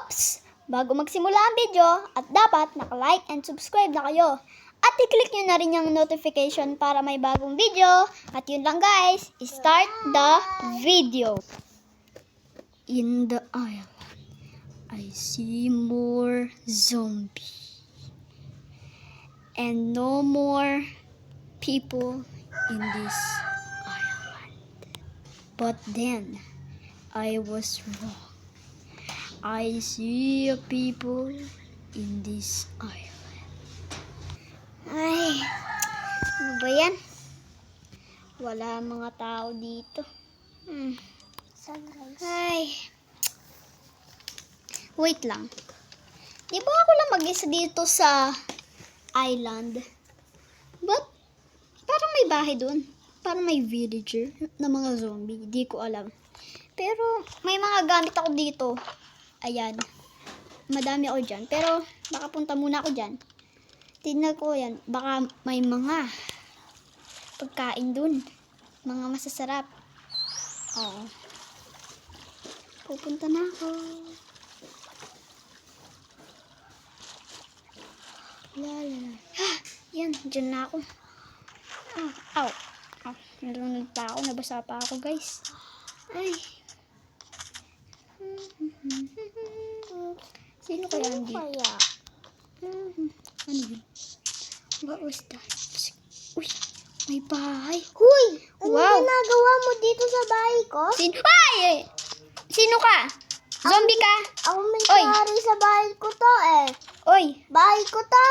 Oops! Bago magsimula ang video, at dapat naka-like and subscribe na kayo. At i-click nyo na rin yung notification para may bagong video. At yun lang guys, start the video. In the island, I see more zombie. And no more people in this island. But then, I was wrong. I see people in this island. Ay, ano ba yan? Wala mga tao dito. Sunrise. Ay. Wait lang. Di ba ako lang mag-isa dito sa island? But, parang may bahay doon. Parang may villager na mga zombie. Di ko alam. Pero, may mga gamit ako dito. Ayan. Madami ako dyan. Pero, baka punta muna ako dyan. Tignan ko yan. Baka may mga pagkain dun. Mga masasarap. Oo. Pupunta na ako. Lala. Yan. Dyan na ako. Ow. Nalunod pa ako. Nabasa pa ako, guys. Ay. Sino kaya ang dito? Ano yun? What was that? Uy, may bahay. Huy! Ano Wow. ginagawa mo dito sa bahay ko? Ay! Sino ka? Zombie ka? Ako may Oy. kari sa bahay ko to eh. Oy, Bahay ko to.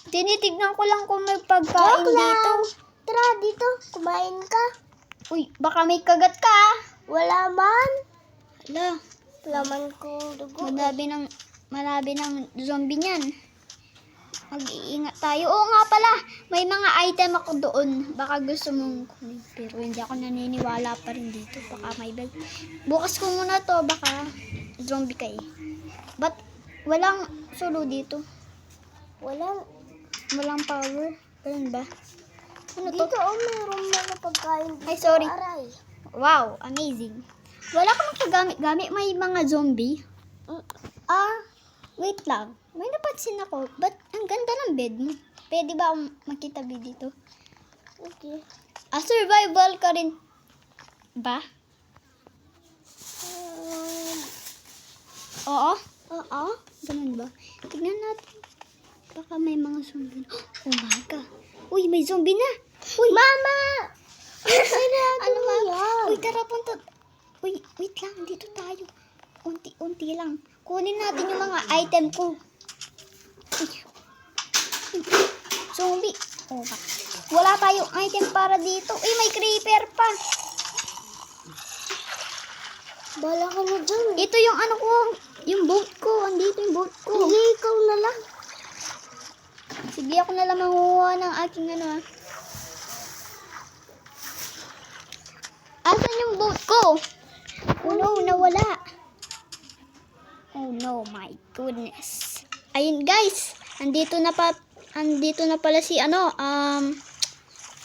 tinitignan ko lang kung may pagkain Joke dito. lang. Tara dito, kumain ka. Uy, baka may kagat ka. Wala man. Hala, Laman kong dugo. malabi ng zombie niyan. Mag-iingat tayo. Oo nga pala, may mga item ako doon. Baka gusto mong kunin. Pero hindi ako naniniwala pa rin dito. Baka may bag. Bukas ko muna to. Baka zombie ka eh. But walang solo dito. Walang power. Ganun ba? Ano to? Dito mayroong mga pagkain dito. Ay, sorry. Aray. Wow, amazing. Wala ka magkagamit-gamit. May mga zombie. Wait lang. May napansin ako. Ba't ang ganda ng bed mo? Pwede ba akong makitabi dito? Okay. Survival ka rin ba? Oo? Oo? Ganun ba? Tignan natin. Baka may mga zombie. Oh my God. Uy, may zombie na. Uy, Mama! ano ba? yan? Uy, tara punta. Uy, wait lang. Dito tayo. Unti-unti lang. Kunin natin yung mga item ko. Uy. Zombie. Oh, wala tayong item para dito. Uy, may creeper pa. Bala ka na dyan. Ito yung ano ko. Yung boat ko. Andito yung boat ko. Hindi, ikaw na lang. Sige, ako na lang manguha ng aking ano ah. Asan yung boat ko? Oh no, nawala. Oh no, my goodness. Ayun guys, andito na pala si ano,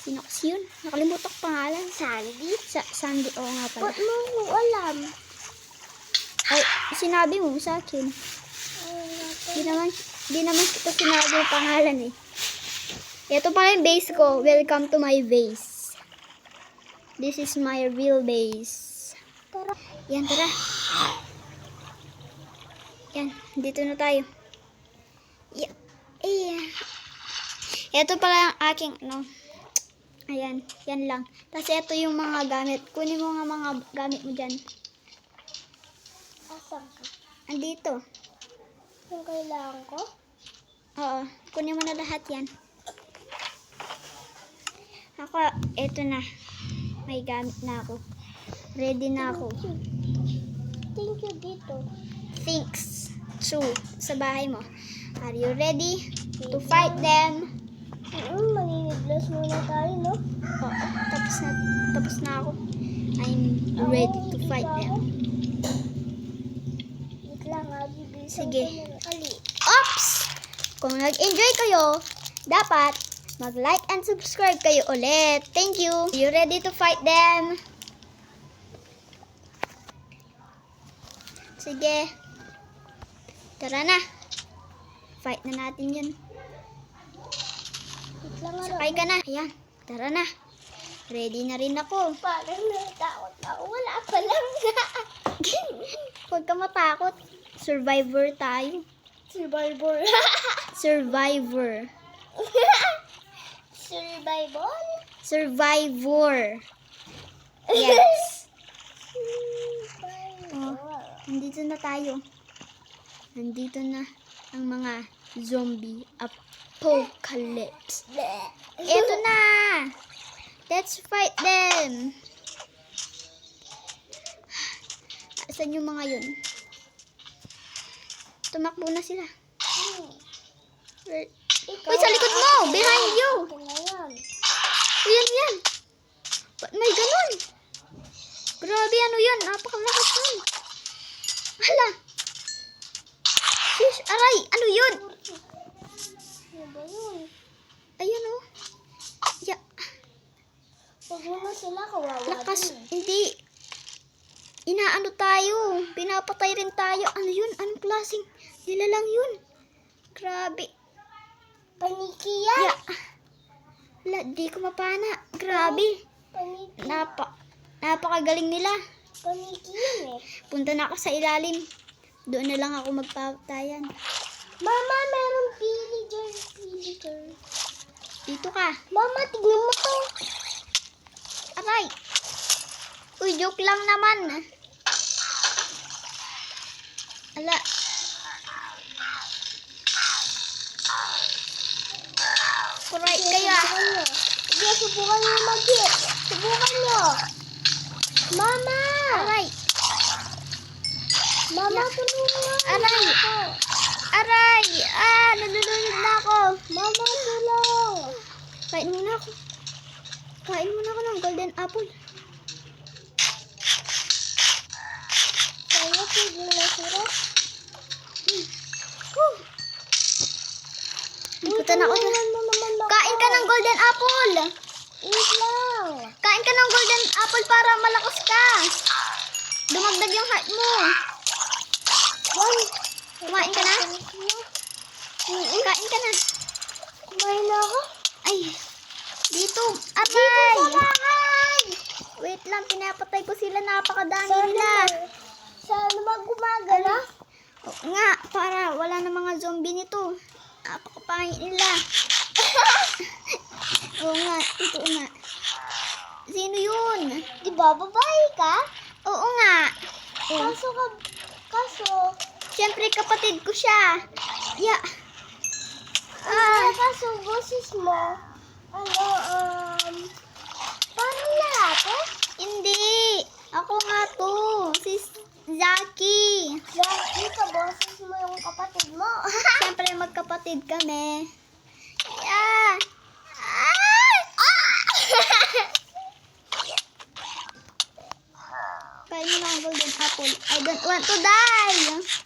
sino kasi yun? Nakalimutan ko pangalan. Sandy? Sandy, oo nga pala. Ba't mo ko alam? Ay, sinabi mo sa akin. Di naman kita sinabi yung pangalan eh. Ito pala yung base ko. Welcome to my base. This is my real base. Tara. Yan, tara. Yan, dito na tayo. Ito pala yung aking, ano. Ayan, yan lang. Tapos ito yung mga gamit. Kunin mo nga mga gamit mo dyan. Asan ka? Andito. Yung kailangan ko? Oo, kunin mo na lahat yan. Ako, eto na. May gamit na ako. Ready na ako. Thank you dito. Thanks. Sa bahay mo. Are you ready to fight them? Maniniglas muna tayo, no? Oo, tapos na ako. I'm ready to fight them. Wait lang, bibilisan Sige. ko muna. Ali. Oops! Kung nag-enjoy kayo, dapat mag-like and subscribe kayo ulit. Thank you. You ready to fight them? Sige. Tara na. Fight na natin yun. Wait lang nga. Sakay ka na. Ayan. Tara na. Ready na rin ako. Parang natakot ako. Wala pa lang. Huwag ka matakot. Survivor tayo. Survivor. Survivor. Survival? Survivor. Yes. Oh, nandito na tayo. Nandito na ang mga zombie apocalypse. Eto na! Let's fight them! Asan yung mga yun? Tumakbo na sila. Wait. Uy, sa likod mo! Behind you! Uy, yan yan! Ba't may ganun? Grabe, ano yan? Napakalakas nun. Hala! Fish, aray! Ano yun? Ano ba yun? Ayan o. Ya, Huwag mo na sila kawawa. lakas. din. Hindi. Inaano tayo. Pinapatay rin tayo. Ano yun? Anong klaseng nilalang yun? Grabe. Paniki yan. Ya. Wala, di ko mapana. Grabe. Paniki. Napakagaling nila. Paniki yan eh. Punta na ako sa ilalim. Doon na lang ako magpapatayan. Mama, meron villager. Villager. Dito ka. Mama, tignan mo to. Aray. Uy, joke lang naman. Ala. Kuray kaya. Sige, subukan nyo mag-hit. Subukan nyo. Mama! Aray. Mama, tulungan. Aray. Aray. Nalulunod na ako. Mama, tulong. Kain muna ako. Kain muna ako ng golden apple. Kaya tigil na sarap. Whew. Ikutan ako. Tulungan mo naman ako. Kain ka ng golden apple. Wait lang. Kain ka ng golden apple para malakas ka. Dumagdag yung heart mo. One. Kumain ka na? Kain ka na. Kumain na ako. Ay, dito. Aray! Dito sa bahay. Wait lang, pinapatay ko sila. Napakadami Sana nila. Sana magumagana. Oo nga, para wala na mga zombie nito. Napakapangit nila. Oo nga, totoo nga. Sino yun? Di ba, babae ka? Oo nga. Oh, Kaso, siyempre kapatid ko siya. Ya. kaso boses mo, parang lalaki? Hindi. Ako nga to. Si Zaki. Lagi ka boses mo yung kapatid mo. Siyempre magkapatid kami. Yeah. Ay! Kain mo ng golden apple. I don't want to die.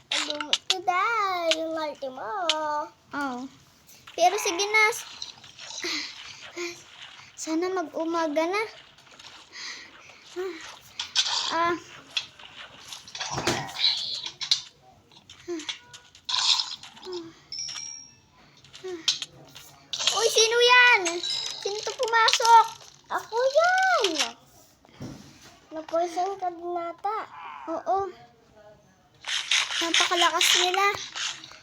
Ano to dahil yung arte mo. Oh. Pero sige na. Sana mag-umaga na. Uy, sino yan? Sino to pumasok? Ako yan! Napoison ka din nata. Oo. Napakalakas nila.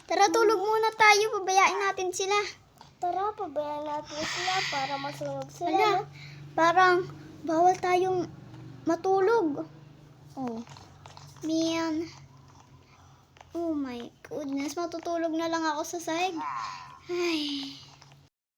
Tara, tulog muna tayo. Pabayaan natin sila. Tara, pabayaan natin sila para masunog sila. Wala. No? Parang bawal tayong matulog. Oh. Man. Oh my goodness. Matutulog na lang ako sa sahig. Ay.